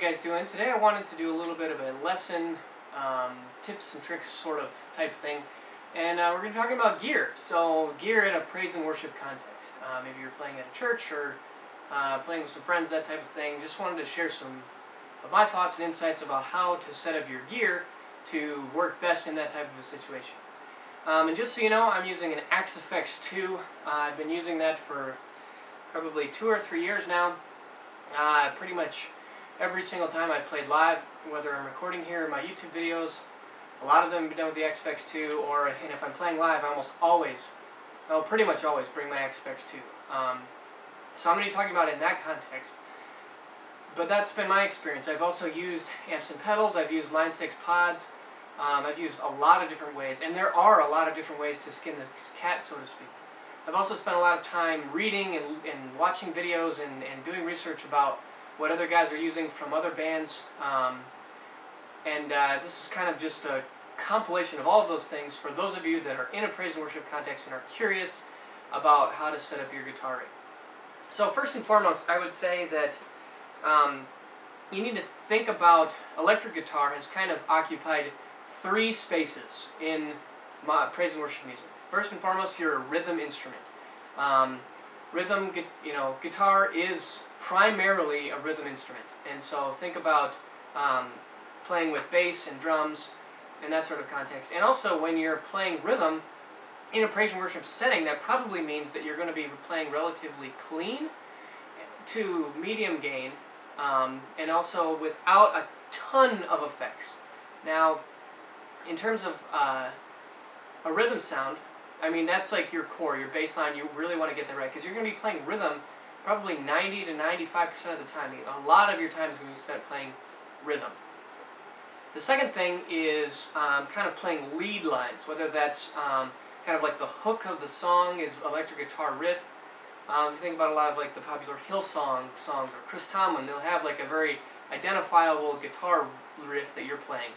guys doing? Today I wanted to do a little bit of a lesson, tips and tricks sort of type thing. And we're going to be talking about gear. So gear in a praise and worship context. Maybe you're playing at a church or playing with some friends, that type of thing. Just wanted to share some of my thoughts and insights about how to set up your gear to work best in that type of a situation. And just so you know, I'm using an Axe-Fx 2. I've been using that for probably 2 or 3 years now. Pretty much every single time I've played live, whether I'm recording here in my YouTube videos, a lot of them have been done with the Axe-Fx 2, and if I'm playing live, I pretty much always bring my Axe-Fx 2. So I'm going to be talking about it in that context. But that's been my experience. I've also used amps and pedals, I've used Line 6 pods, I've used a lot of different ways, and there are a lot of different ways to skin this cat, so to speak. I've also spent a lot of time reading and watching videos and doing research about what other guys are using from other bands. This is kind of just a compilation of all of those things for those of you that are in a praise and worship context and are curious about how to set up your guitar rig. So first and foremost, I would say that you need to think about electric guitar has kind of occupied 3 spaces in praise and worship music. First and foremost, you're a rhythm instrument. Guitar is primarily a rhythm instrument, and so think about playing with bass and drums in that sort of context. And also, when you're playing rhythm in a praise and worship setting, that probably means that you're going to be playing relatively clean to medium gain, and also without a ton of effects. Now, in terms of a rhythm sound, I mean, that's like your core, your bass line. You really want to get that right, because you're going to be playing rhythm probably 90 to 95% of the time. A lot of your time is going to be spent playing rhythm. The second thing is kind of playing lead lines, whether that's kind of like the hook of the song is electric guitar riff. If you think about a lot of like the popular Hillsong songs or Chris Tomlin, they'll have like a very identifiable guitar riff that you're playing.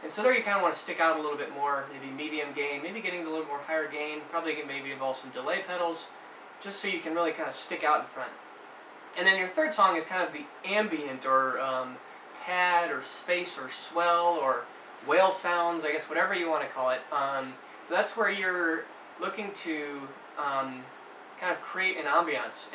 And so there you kind of want to stick out a little bit more, maybe medium gain, maybe getting a little more higher gain, probably maybe involve some delay pedals, just so you can really kind of stick out in front. And then your third song is kind of the ambient or pad or space or swell or whale sounds, I guess, whatever you want to call it. That's where you're looking to kind of create an ambiance.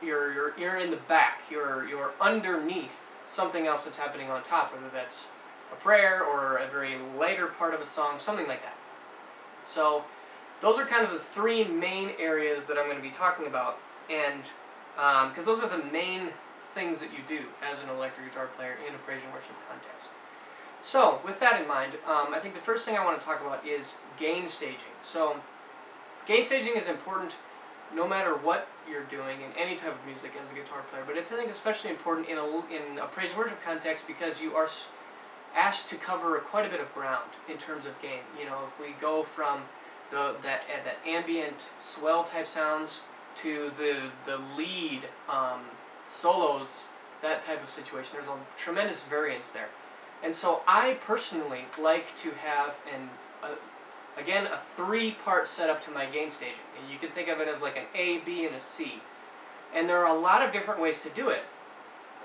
You're in the back, you're underneath something else that's happening on top, whether that's a prayer or a very later part of a song, something like that. So those are kind of the 3 main areas that I'm going to be talking about, and because those are the main things that you do as an electric guitar player in a praise and worship context. So with that in mind, I think the first thing I want to talk about is gain staging. So gain staging is important no matter what you're doing in any type of music as a guitar player, but it's, I think, especially important in a praise and worship context because you are asked to cover quite a bit of ground in terms of gain. You know, if we go from that ambient swell type sounds to the lead solos, that type of situation, there's a tremendous variance there. And so I personally like to have a 3-part setup to my gain staging. And you can think of it as like an A, B, and a C. And there are a lot of different ways to do it.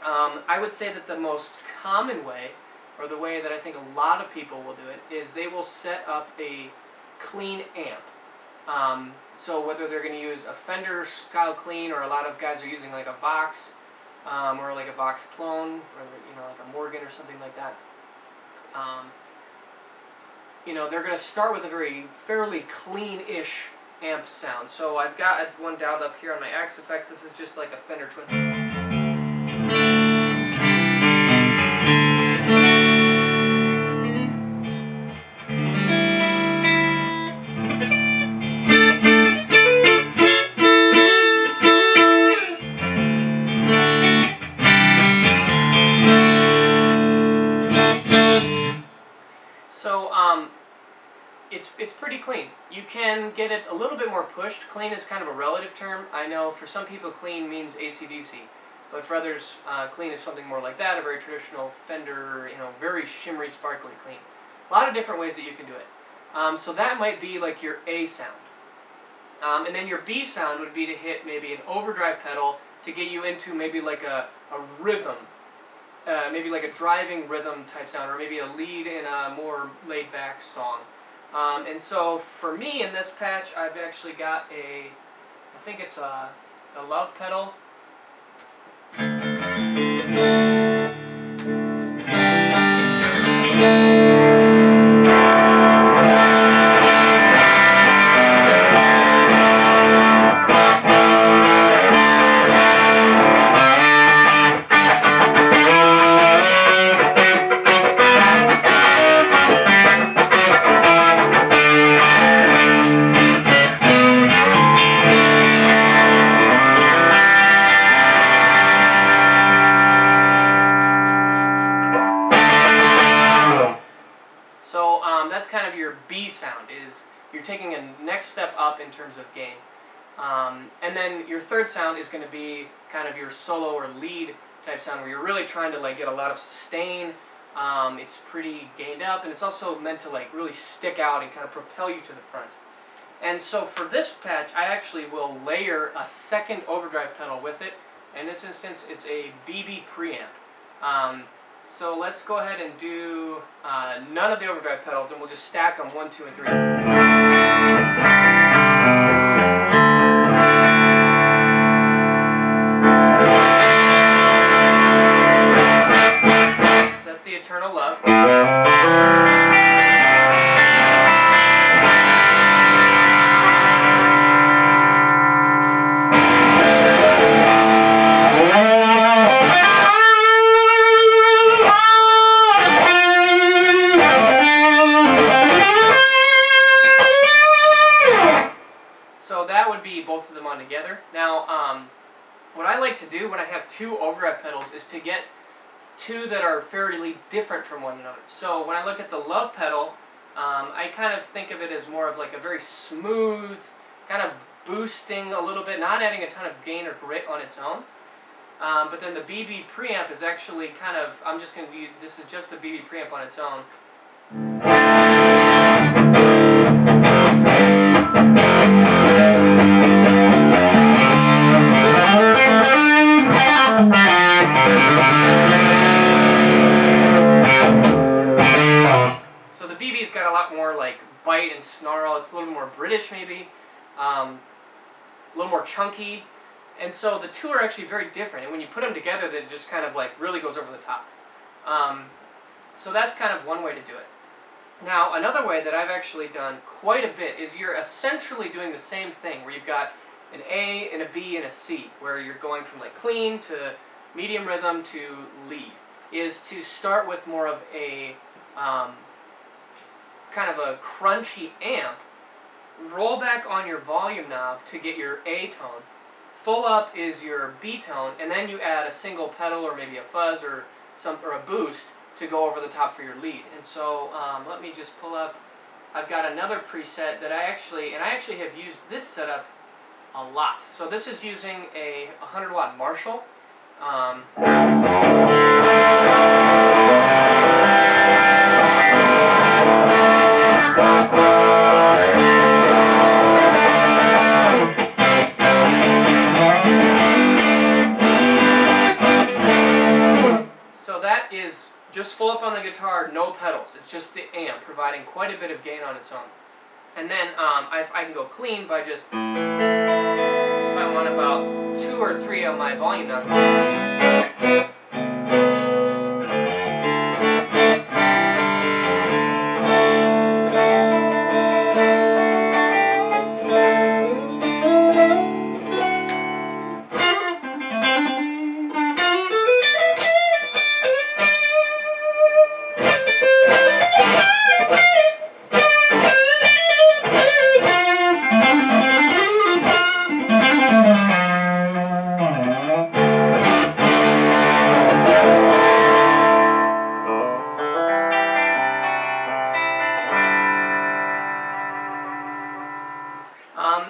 I would say that the most common way, or the way that I think a lot of people will do it, is they will set up a clean amp. So whether they're going to use a Fender style clean, or a lot of guys are using like a Vox, or like a Vox clone, or like a Morgan or something like that. They're going to start with a fairly clean-ish amp sound. So I've got one dialed up here on my Axe-Fx. This is just like a Fender Twin. So it's pretty clean. You can get it a little bit more pushed. Clean is kind of a relative term. I know for some people clean means AC/DC, but for others clean is something more like that, a very traditional Fender, very shimmery, sparkly clean. A lot of different ways that you can do it. So that might be like your A sound. And then your B sound would be to hit maybe an overdrive pedal to get you into maybe like a rhythm maybe like a driving rhythm type sound, or maybe a lead in a more laid back song. And so for me in this patch, I've actually got I think it's a love pedal. So that's kind of your B sound, is you're taking a next step up in terms of gain. And then your third sound is going to be kind of your solo or lead type sound, where you're really trying to like get a lot of sustain. It's pretty gained up, and it's also meant to like really stick out and kind of propel you to the front. And so for this patch, I actually will layer a second overdrive pedal with it. In this instance, it's a BB preamp. So let's go ahead and do none of the overdrive pedals, and we'll just stack them 1, 2, and 3. So that's the Eternal Love. So that would be both of them on together. Now, what I like to do when I have two overdrive pedals is to get two that are fairly different from one another. So when I look at the love pedal, I kind of think of it as more of like a very smooth, kind of boosting a little bit, not adding a ton of gain or grit on its own. But then the BB preamp is actually kind of, I'm just going to do, this is just the BB preamp on its own. So the BB's got a lot more like bite and snarl. It's a little more British maybe, a little more chunky. And so the two are actually very different, and when you put them together, it just kind of like really goes over the top. So that's kind of one way to do it. Now, another way that I've actually done quite a bit is you're essentially doing the same thing, where you've got an A and a B and a C, where you're going from like clean to medium rhythm to lead, is to start with more of a kind of a crunchy amp, roll back on your volume knob to get your A tone, full up is your B tone, and then you add a single pedal or maybe a fuzz or a boost to go over the top for your lead. And so let me just pull up, I've got another preset that I actually have used this setup a lot. So this is using a 100 watt Marshall. So that is just full up on the guitar, no pedals. It's just the amp providing quite a bit of gain on its own. And then I can go clean by just, if I want about 2 or 3 on my volume knob.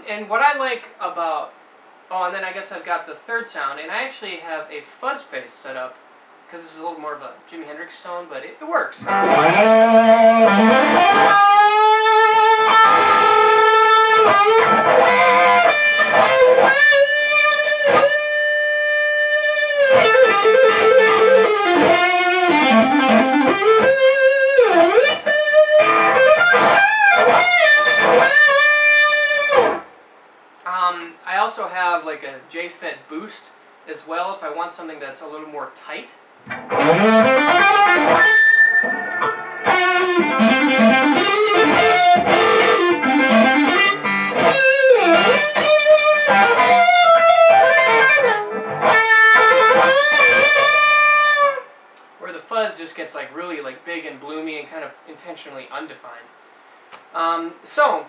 And what I like about, and then I guess I've got the third sound, and I actually have a fuzz face set up, because this is a little more of a Jimi Hendrix tone, but it works. also have like a J-Fet boost as well if I want something that's a little more tight. Where the fuzz just gets like really like big and bloomy and kind of intentionally undefined. So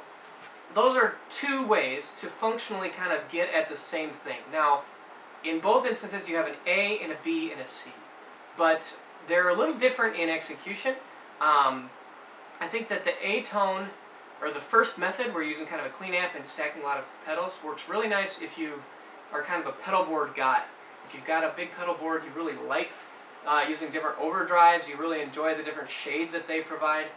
those are two ways to functionally kind of get at the same thing. Now, in both instances, you have an A and a B and a C, but they're a little different in execution. I think that the A tone, or the first method, where you're using kind of a clean amp and stacking a lot of pedals, works really nice if you are kind of a pedal board guy. If you've got a big pedal board, you really like using different overdrives, you really enjoy the different shades that they provide.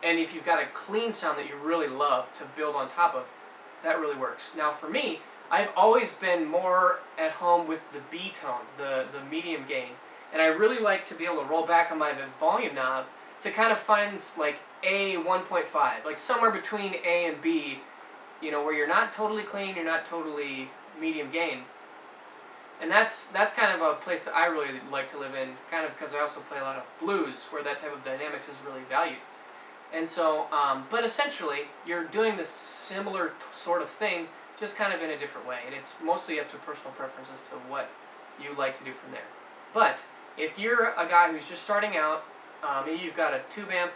And if you've got a clean sound that you really love to build on top of, that really works. Now for me, I've always been more at home with the B tone, the medium gain. And I really like to be able to roll back on my volume knob to kind of find like A 1.5, like somewhere between A and B, you know, where you're not totally clean, you're not totally medium gain. And that's kind of a place that I really like to live in, kind of because I also play a lot of blues where that type of dynamics is really valued. And so, but essentially, you're doing this similar sort of thing, just kind of in a different way. And it's mostly up to personal preference as to what you like to do from there. But if you're a guy who's just starting out, maybe you've got a tube amp.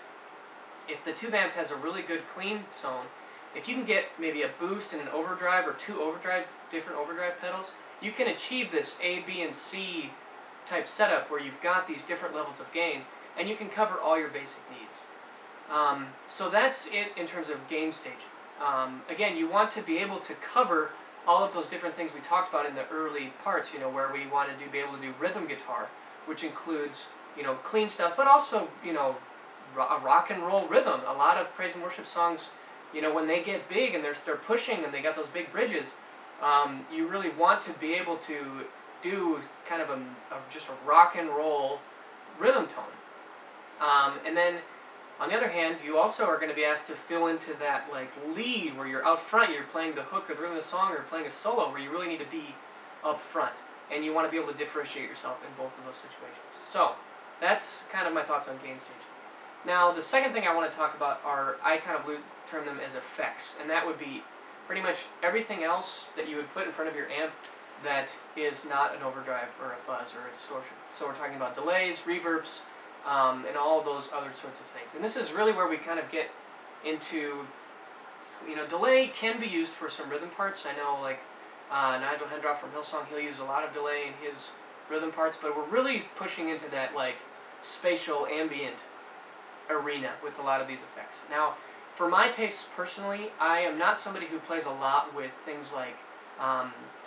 If the tube amp has a really good clean tone, if you can get maybe a boost and an overdrive or two different overdrive pedals, you can achieve this A, B, and C type setup where you've got these different levels of gain, and you can cover all your basic needs. So that's it in terms of gain staging. Again, you want to be able to cover all of those different things we talked about in the early parts, you know, where we wanted to be able to do rhythm guitar, which includes, you know, clean stuff, but also, you know, a rock and roll rhythm. A lot of praise and worship songs, you know, when they get big and they're pushing and they got those big bridges, you really want to be able to do kind of just a rock and roll rhythm tone. And then on the other hand, you also are going to be asked to fill into that like lead where you're out front, you're playing the hook or the rhythm of the song, or playing a solo where you really need to be up front. And you want to be able to differentiate yourself in both of those situations. So that's kind of my thoughts on gain staging. Now the second thing I want to talk about are, I kind of term them as effects, and that would be pretty much everything else that you would put in front of your amp that is not an overdrive or a fuzz or a distortion. So we're talking about delays, reverbs, and all those other sorts of things. And this is really where we kind of get into, you know, delay can be used for some rhythm parts. I know like Nigel Hendroff from Hillsong, he'll use a lot of delay in his rhythm parts, but we're really pushing into that like spatial ambient arena with a lot of these effects. Now, for my tastes personally, I am not somebody who plays a lot with things like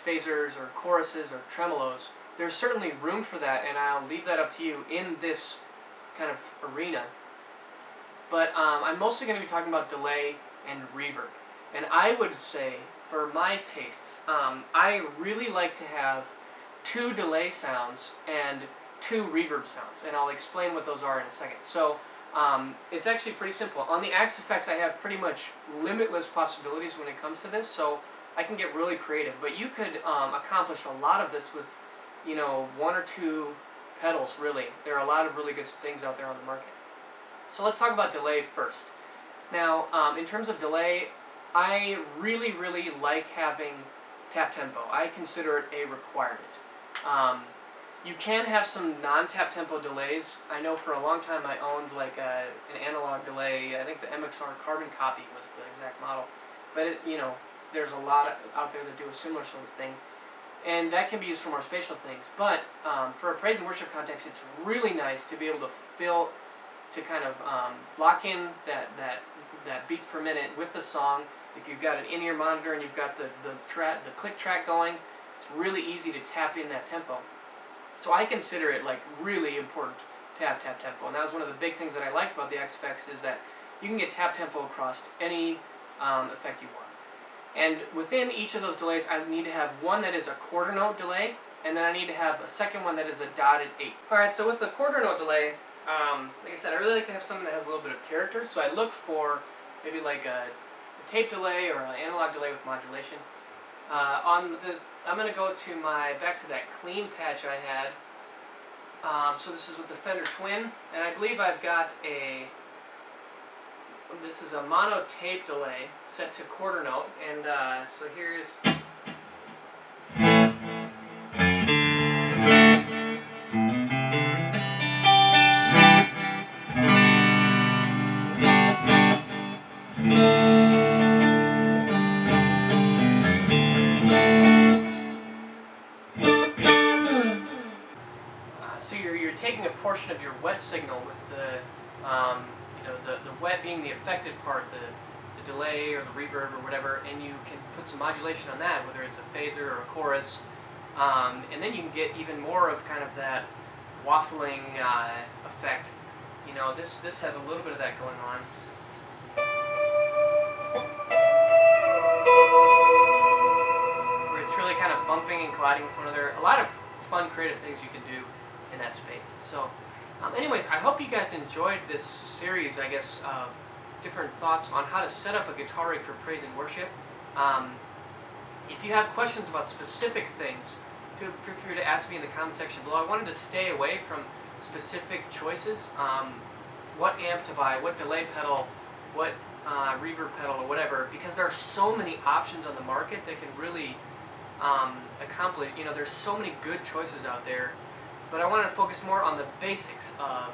phasers or choruses or tremolos. There's certainly room for that, and I'll leave that up to you in this kind of arena. But I'm mostly going to be talking about delay and reverb. And I would say, for my tastes, I really like to have 2 delay sounds and 2 reverb sounds. And I'll explain what those are in a second. So it's actually pretty simple. On the Axe effects, I have pretty much limitless possibilities when it comes to this, so I can get really creative. But you could accomplish a lot of this with, you know, 1 or 2 pedals, really. There are a lot of really good things out there on the market. So let's talk about delay first. Now, in terms of delay, I really, really like having tap tempo. I consider it a requirement. You can have some non-tap tempo delays. I know for a long time I owned like an analog delay. I think the MXR Carbon Copy was the exact model. But it, you know, there's a lot out there that do a similar sort of thing. And that can be used for more spatial things. But for a praise and worship context, it's really nice to be able to kind of lock in that beats per minute with the song. If you've got an in-ear monitor and you've got the click track going, it's really easy to tap in that tempo. So I consider it like really important to have tap tempo, and that was one of the big things that I liked about the Axe effects, is that you can get tap tempo across any effect you want. And within each of those delays, I need to have one that is a quarter note delay, and then I need to have a second one that is a dotted 8. Alright, so with the quarter note delay, like I said, I really like to have something that has a little bit of character, so I look for maybe like a tape delay or an analog delay with modulation. I'm going to go to back to that clean patch I had. So this is with the Fender Twin, and I believe I've got this is a mono tape delay set to quarter note, and so here's. So you're taking a portion of your wet signal with the the wet being the affected part, the delay or the reverb or whatever, and you can put some modulation on that, whether it's a phaser or a chorus, and then you can get even more of kind of that waffling effect. You know, this has a little bit of that going on. Where it's really kind of bumping and colliding with one another. A lot of fun, creative things you can do in that space. So, anyways, I hope you guys enjoyed this series, I guess, of different thoughts on how to set up a guitar rig for praise and worship. If you have questions about specific things, feel free to ask me in the comment section below. I wanted to stay away from specific choices. What amp to buy, what delay pedal, what reverb pedal, or whatever, because there are so many options on the market that can really accomplish. You know, there's so many good choices out there. But I wanted to focus more on the basics of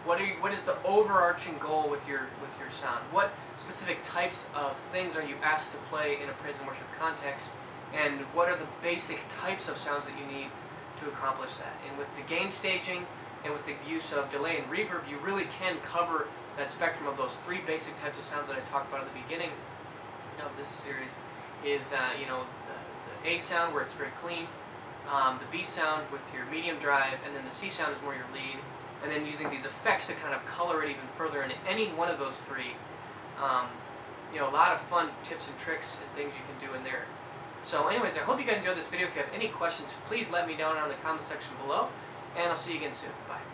what is the overarching goal with your sound? What specific types of things are you asked to play in a praise and worship context? And what are the basic types of sounds that you need to accomplish that? And with the gain staging and with the use of delay and reverb, you really can cover that spectrum of those three basic types of sounds that I talked about at the beginning of this series. Is the A sound, where it's very clean. The B sound with your medium drive, and then the C sound is more your lead, and then using these effects to kind of color it even further into any one of those three. A lot of fun tips and tricks and things you can do in there. So anyways, I hope you guys enjoyed this video. If you have any questions, please let me know down in the comment section below, and I'll see you again soon. Bye.